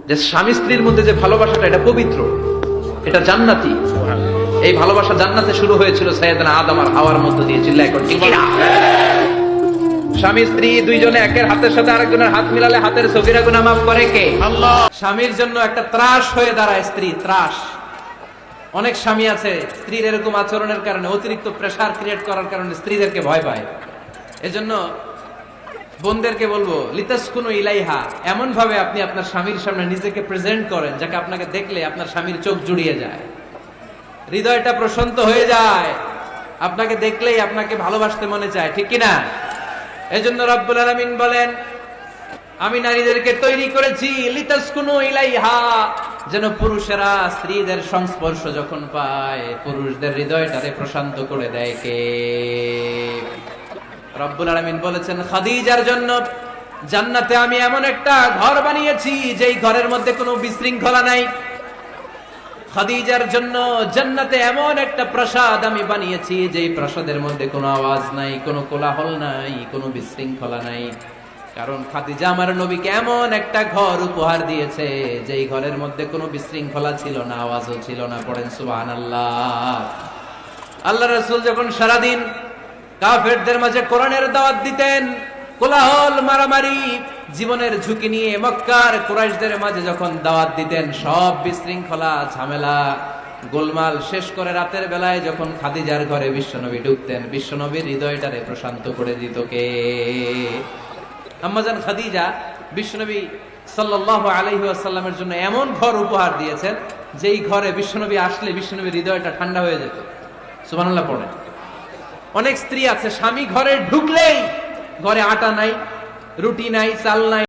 যে স্বামী স্ত্রীর মধ্যে যে ভালোবাসাটা, এটা পবিত্র, এটা জান্নাতি। এই ভালোবাসা জান্নাতে শুরু হয়েছিল সাইয়েদনা আদম আর হাওয়ার মধ্য দিয়ে। চিল্লায় কোন ঠিক না? স্বামী স্ত্রী দুইজনে একের হাতের সাথে আরেকজনের হাত মিলালে হাতের সগীরা গুনাহ মাফ করে কে? আল্লাহ। স্বামীর জন্য একটা ত্রাস হয়ে দাঁড়ায় স্ত্রী, ত্রাস। অনেক স্বামী আছে স্ত্রীর এরকম আচরণের কারণে, অতিরিক্ত প্রেসার ক্রিয়েট করার কারণে স্ত্রীদেরকে ভয় পায়। এজন্য বোনদেরকে বলবো, লিতাসকুনু ইলাইহা, এমন ভাবে আপনি আপনার স্বামীর সামনে নিজেকে প্রেজেন্ট করেন যাকে আপনাকে দেখলে আপনার স্বামীর চোখ জুড়িয়ে যায়, হৃদয়টা প্রশান্ত হয়ে যায়, আপনাকে দেখলেই আপনাকে ভালোবাসতে মনে চায়, ঠিক কিনা? এজন্য রব্বুল আলামিন বলেন, আমি নারীদেরকে তৈরি করেছি লিতাসকুনু ইলাইহা, যেন পুরুষেরা স্ত্রীদের সংস্পর্শ যখন পায় পুরুষদের হৃদয়টাকে প্রশান্ত করে দেয় কে? রব্বুল আলামিন বলেছেন, খাদিজার জন্য জান্নাতে আমি এমন একটা ঘর বানিয়েছি যেই ঘরের মধ্যে কোনো বিশৃঙ্খলা নাই। খাদিজার জন্য জান্নাতে এমন একটা প্রাসাদ আমি বানিয়েছি যেই প্রাসাদের মধ্যে কোনো আওয়াজ নাই, কোনো কোলাহল নাই, কোনো বিশৃঙ্খলা নাই। কারণ খাদিজা আমার নবীকে এমন একটা ঘর উপহার দিয়েছে যেই ঘরের মধ্যে কোনো বিশৃঙ্খলা ছিল না, আওয়াজও ছিল না। পড়েন সুবহানাল্লাহ। আল্লাহ রাসূল যখন সারাদিন কাফেরদের মাঝে কোরআনের দাওয়াত দিতেন, কোলাহল, মারামারি, জীবনের ঝুঁকি নিয়ে মক্কার কুরাইশদের মাঝে যখন দাওয়াত দিতেন, সব বিশৃঙ্খলা, ঝামেলা, গোলমাল শেষ করে রাতের বেলায় যখন খাদিজার ঘরে বিশ্বনবী ঢুকতেন, বিশ্বনবীর হৃদয়টারে প্রশান্ত করে দিত কে? আম্মাজান খাদিজা বিশ্বনবী সাল্লাল্লাহু আলাইহি ওয়াসাল্লামের জন্য এমন ঘর উপহার দিয়েছেন যেই ঘরে বিশ্বনবী আসলে বিশ্বনবীর হৃদয়টা ঠান্ডা হয়ে যেত। সুবহানাল্লাহ পড়েন। অনেক স্ত্রী আছে স্বামী ঘরে ঢুকলেই ঘরে আটা নাই, রুটি নাই, চাল নাই,